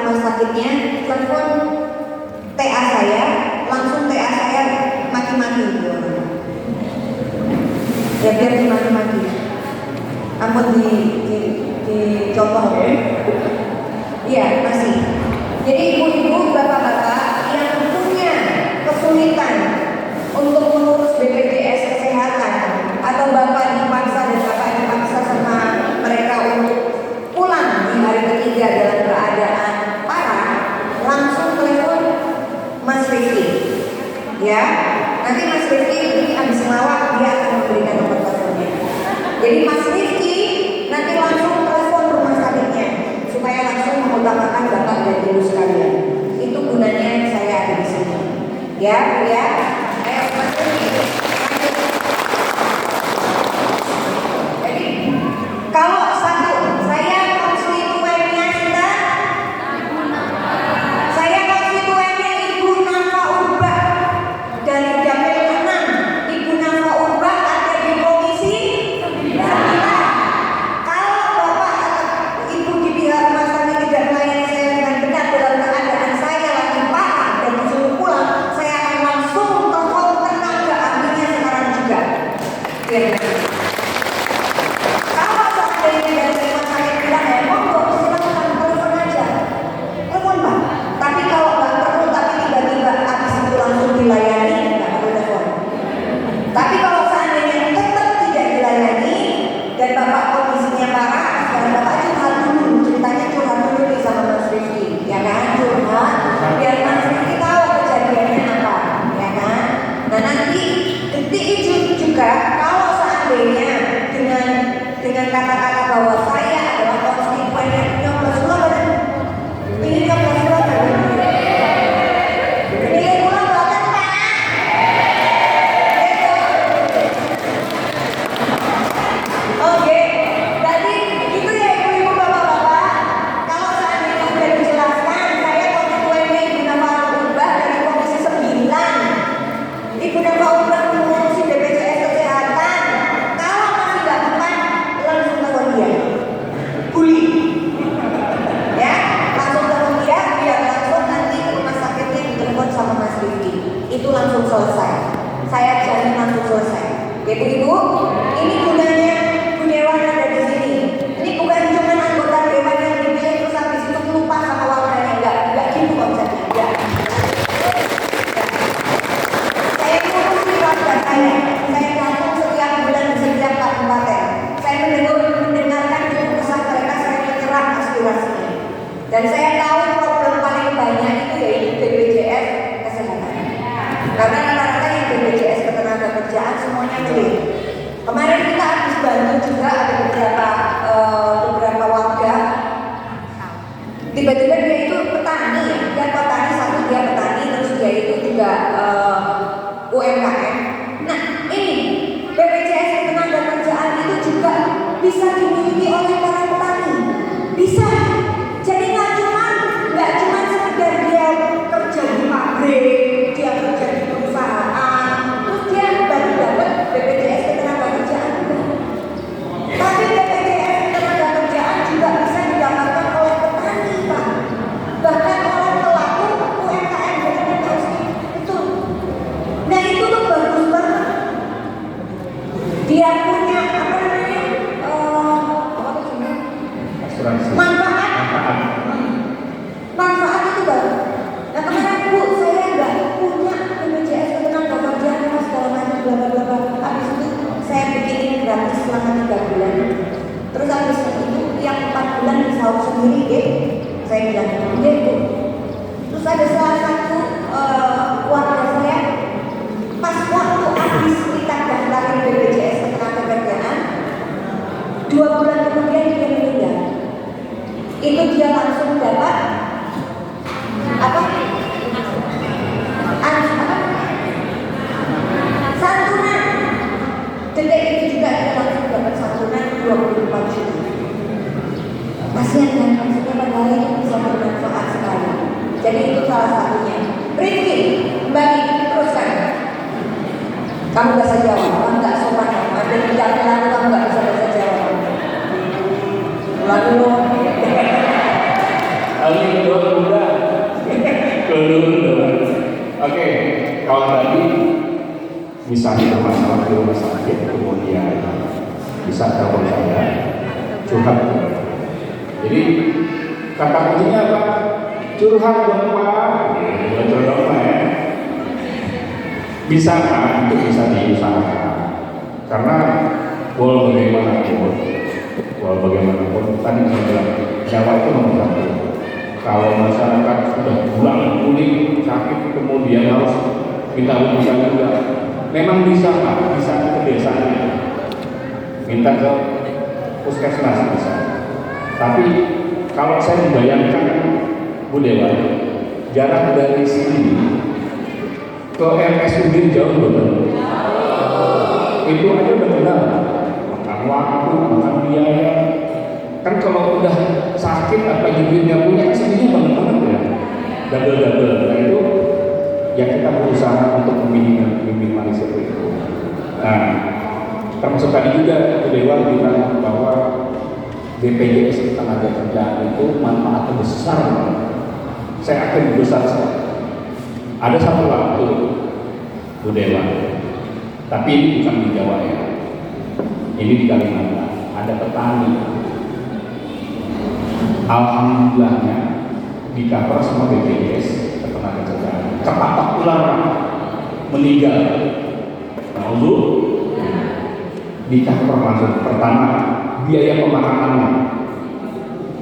rumah sakitnya, telepon TA saya, langsung TA saya maki-maki gitu. Ya biar dimaki-maki. Ampun dicontoh ya. Iya, masih. Jadi ibu-ibu, bapak-bapak yang punya kesulitan untuk mengurus BPJS Kesehatan, atau bapak dipaksa dan bapak dipaksa sama mereka untuk pulang di hari ketiga dalam keadaan parah, langsung telepon Mas Rizky. Ya, nanti Mas Rizky ini habis ngelawak, dia akan memberikan nomor teleponnya. Jadi Mas Rizky nanti langsung telepon rumah sakitnya supaya langsung mengutamakan bapak dan ibu sekalian. Itu gunanya saya ada di sini. Ya, ya. Ayo Mas Rizky. Jadi kalau satu, saya konstituennya kita, saya konstituennya Ibu Nafa Urba dari Dapil 6. Ibu Nafa Urba ada di komisi 9. Kalau bapak atau ibu di pihak rumah sakit tidak melayani saya dengan benar dalam keadaan saya lagi parah dan disuruh pulang, saya akan langsung telepon tenaga ahlinya sekarang juga. Ya. Kalau seandainya dari rumah sakit bilang ya monggo silakan telepon aja, telepon Pak. Tapi kalau nggak perlu, tapi tiba-tiba habis itu langsung dilayani, nggak perlu telepon. Tapi kalau seandainya tetap tidak dilayani dan bapak kondisinya parah, sekarang bapak curhat dulu, ceritanya curhat dulu nih sama Mas Rizky, ya kan, curhat biar Mas Rizky tahu kejadiannya apa, ya kan. Nah nanti detik itu juga kalau seandainya dengan kata-kata bahwa saya adalah konstituen yang nyoblos pulang, ini nyoblos pulang, ini pulang bahkan Pak. Oke, jadi itu ya ibu-ibu bapak-bapak. Kalau seandainya sudah dijelaskan, saya konstituennya Ibu Nafa Urba dari komisi 9. Ibu Nafa Urba mengurusi BPJS Kesehatan. Kalau masih nggak tepat, langsung telepon dia. Bully. Ya, langsung telepon dia, biar langsung nanti ke rumah sakitnya ditelepon sama Mas Rizky. Itu langsung selesai. Saya jamin langsung selesai. Ibu-ibu, ini gunanya Bu Dewan ada di sini. Ini bukan cuma anggota dewan yang dipilih terus habis itu lupa sama warganya, enggak gitu konsepnya. Enggak. Saya ngurusi warga saya datang setiap bulan di setiap kabupaten. Saya mendengarkan keluh kesah mereka, saya menyerap aspirasinya. Dan saya tahu problem paling banyak itu yaitu BPJS Kesehatan. Karena rata-rata yang BPJS Ketenagakerjaan semuanya clear. Kemarin kita habis bantu juga ada beberapa warga. Tiba-tiba dia itu petani, dia petani, satu dia petani, terus dia itu juga UMKM. Nah ini BPJS Ketenagakerjaan itu juga bisa dimiliki oleh para petani, bisa. Jadi nggak cuma sekedar dia kerja di pabrik, dia kerja di perusahaan, terus dia baru dapat BPJS Ketenagakerjaan. Tapi BPJS Ketenagakerjaan juga bisa didapatkan oleh petani, Pak. Bahkan oleh pelaku UMKM itu. Nah itu tuh bagus banget. Dia punya apa namanya? Manfaat itu bagus. Nah kemarin Bu, saya nggak punya BPJS Ketenagakerjaan mas segala macam bla bla bla. Habis itu saya bikinin gratis selama 3 bulan. Terus habis itu yang 4 bulan disaur sendiri deh. Saya bilang deh Bu. Terus ada salah satu warga saya pas waktu habis kita daftarin BPJS Ketenagakerjaan, 2 bulan kemudian dia meninggal. Itu dia langsung dapat apa? Santunan. Detik itu juga dia langsung dapat santunan 24 juta. Kasihan kan, maksudnya padahal itu bisa bermanfaat sekali. Jadi itu salah satunya. Rizky, kembali teruskan. Kamu bahasa Jawa, kamu nggak sopan, ada di dalam kamu nggak bisa bahasa Jawa. Lalu Kali kedua Oke, kalau tadi misalnya masalah di rumah sakit, kemudian bisa telepon saya, curhat. Jadi kata kuncinya apa? Curhat dong Pak. Betul dong Pak ya. Bisa kan? Itu bisa diusahakan. Karena bagaimanapun tadi saya bilang nyawa itu nomor satu. Kalau masyarakat sudah pulang pulih sakit kemudian harus minta rujukan juga, memang bisa Pak, bisa ke desanya, minta ke puskesmas bisa. Tapi kalau saya membayangkan Bu Dewa, jarak dari sini ke RSUD jauh betul. Itu aja udah kenal, makan waktu, makan biaya. Kan kalau udah sakit apa duitnya punya, sedihnya banget ya, double. Nah itu ya kita berusaha untuk meminimalisir itu. Nah, termasuk tadi juga Bu Dewa bilang bahwa BPJS tenaga kerja itu manfaatnya besar. Saya akan besar sekali. Ada satu waktu Bu Dewa, tapi ini bukan di Jawa ya, ini di Kalimantan. Ada petani, alhamdulillahnya di cover sama BPJS tenaga kerja. Kepapak ular meninggal. Lalu di cover langsung. Pertama, biaya pemakanannya.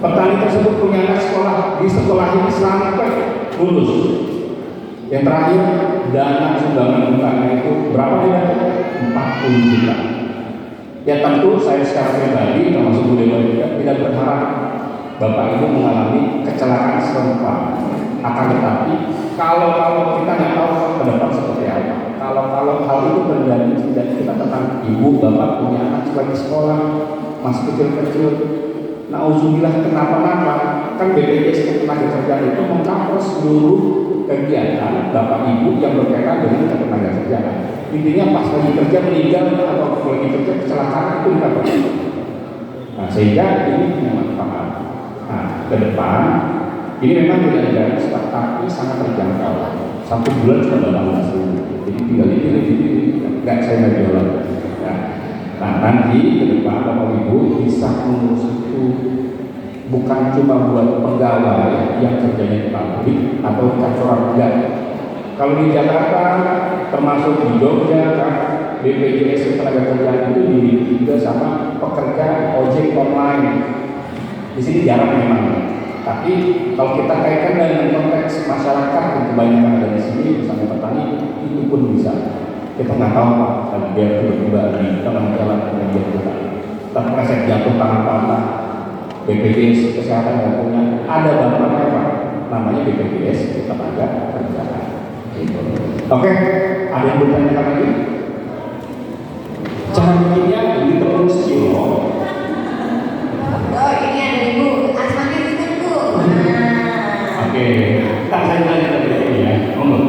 Petani tersebut punya anak sekolah, di sekolah ini sampai lulus. Yang terakhir, dana sumbangan bunganya itu berapa dia? 40 juta. Ya tentu saya secara pribadi termasuk Bu Dewa juga tidak berharap Bapak Ibu mengalami kecelakaan serupa. Akan tetapi kalau kita nggak tahu ke depan seperti apa, kalau hal itu terjadi, tidak kita tentang ibu bapak punya anak lagi sekolah masih kecil, nauzubillah kenapa-napa, kan BPJS tenaga kerjaan itu mengcover seluruh kegiatan bapak ibu yang berkaitan dengan tenaga kerjaan. Intinya pas lagi kerja meninggal atau lagi kerja kecelakaan itu kita cover. Nah sehingga ini punya manfaat. Nah ke depan ini memang tidak ada stok, tapi sangat terjangkau. 1 bulan sudah 18.000. Jadi tinggal ini nggak saya nggak jualan. Nah nanti ke depan Bapak Ibu bisa mengurus itu bukan cuma buat pegawai yang kerjanya di pabrik atau di kantoran enggak. Kalau di Jakarta termasuk di Jogja kan BPJS tenaga kerjaan itu didirikan juga sama pekerja ojek online. Di sini jarang memang. Tapi kalau kita kaitkan dengan konteks masyarakat yang kebanyakan ada di sini, misalnya petani, itu pun bisa. Kita nggak tahu Pak, dan biar tiba-tiba di tengah jalan kemudian kita terpleset jatuh tangan patah, BPJS kesehatan yang punya, ada bapaknya Pak, namanya BPJS tenaga kerjaan. Oke, ada yang bertanya lagi? Cara bikinnya ini terus kilo. Oh ini ada Ibu Asmani itu Bu. Oke, tak saya tanya tadi ya, ngomong.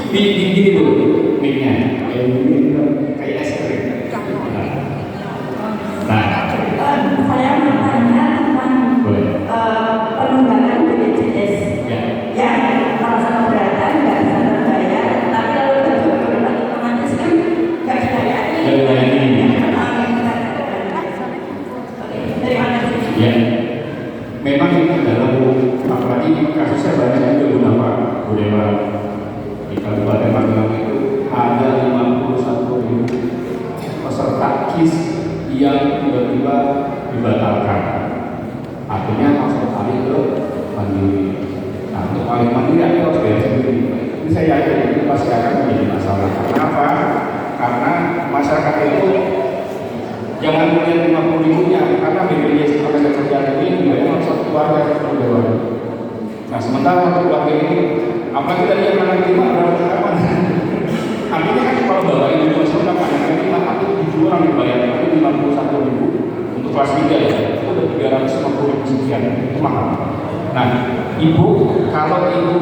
Gini Bu, mic-nya kayak es krim. Nah, saya mau tanya tentang pengembangan BPJS yang merasa keberatan, nggak bisa terbayar, tapi lalu terjadi otomatis kan nggak dilayani. Terima kasih. Ya, memang ini adalah apalagi kasusnya banyak juga Pak Bu Dewa. Di Kabupaten Magelang itu ada 51.000 peserta KIS yang tiba-tiba dibatalkan. Artinya harus beralih ke mandiri. Nah, untuk alih mandiri harus bayar sendiri. Ini saya yakin itu pasti akan menjadi masalah. Kenapa? Karena masyarakat itu jangan melihat 50.000-nya, karena BPJS tenaga kerjaan ini dibayar satu keluarga berdewan. Nah, sementara untuk keluarga ini apa kita lihat anak lima berapa kapan? Artinya kan kalau bapak ibu masyarakat anak lima itu 7 orang dibayar, tapi 51.000 untuk kelas 3 ya, itu udah 350.000 sekian, itu mahal. Nah, ibu kalau ibu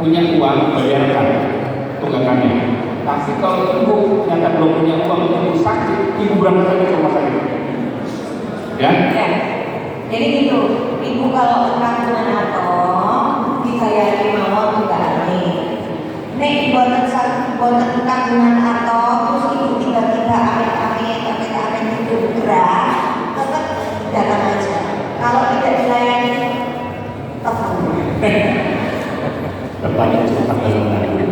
punya uang bayarkan tunggakannya. Tapi kalau ibu nyata belum punya uang, ibu sakit, ibu berangkat saja ke rumah sakit. Ya? Ya. Jadi gitu, ibu kalau kampungan atau dikayai mawon juga aneh. Nek boten kampungan atau terus ibu tiba-tiba amit-amit itu gerak, tetap datang aja. Kalau tidak dilayani, telepon. Terbanyak cerita dalam lagu.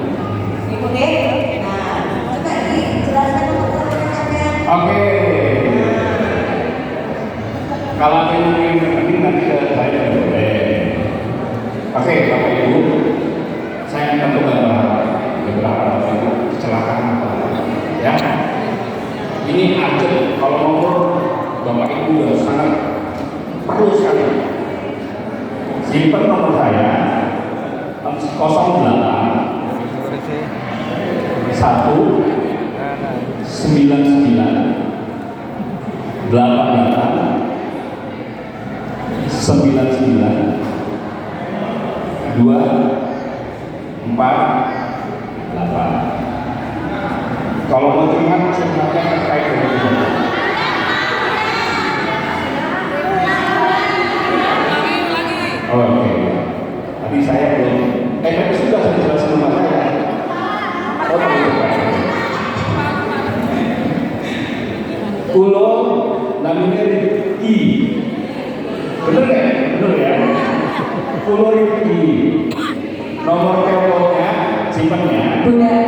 Oke? Nah, coba dijelaskan untuk teman-teman. Oke. Kalau ada yang ingin nanti ke saya boleh. Oke, Bapak Ibu, saya akan beberapa kecelakaan apa ya. Ini aja kalau nomor Bapak Ibu sangat perlu sekali. Simpan nomor saya 08 1 99 88 99 2 4 8. Kalau mau terima sebenarnya terkait dengan itu. Oh, oke. Tadi saya belum. Tapi sudah saya jelaskan sama saya. Oh, Pulau namanya Rifki. Bener ya? Bener ya? Pulau Rifki. Nomor teleponnya, simpannya. Benar.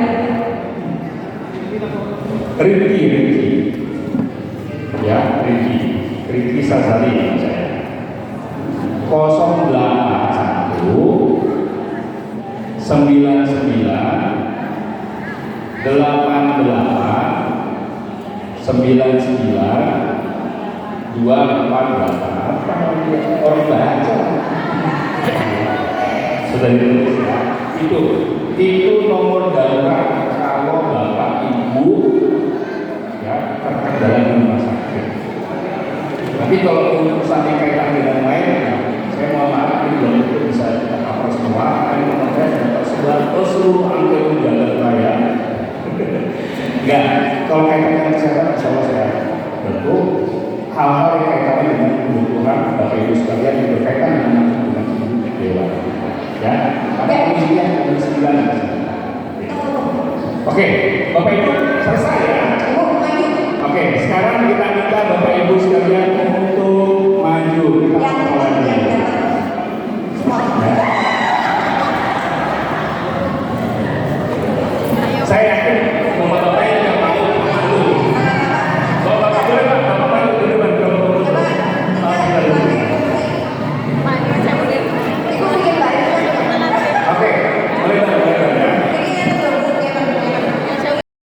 Rifki. Ya, Rifki Sazali saya. 081 99 88 99 248. Orang baca sudah ditulis ya. Itu nomor darurat kalau bapak ibu ya terkendala di rumah sakit. Tapi kalau urusan yang kaitan dengan lain ya, saya mohon maaf ini belum tentu bisa kita cover semua. Ini nomor saya sudah seluruh angka jalan raya. Enggak, kalau kaitan dengan kesehatan insya Allah saya bantu. Hal-hal yang kaitannya dengan kebutuhan Bapak Ibu sekalian yang berkaitan dengan dewa. Ya, ada komisinya komisi 9. Oke, Bapak Ibu selesai ya. Oke, sekarang kita minta Bapak Ibu sekalian untuk maju kita mulai. Saya yakin Bapak-Bapak yang mau maju. Bapak boleh Pak, Bapak maju ke depan. Oke, boleh Pak.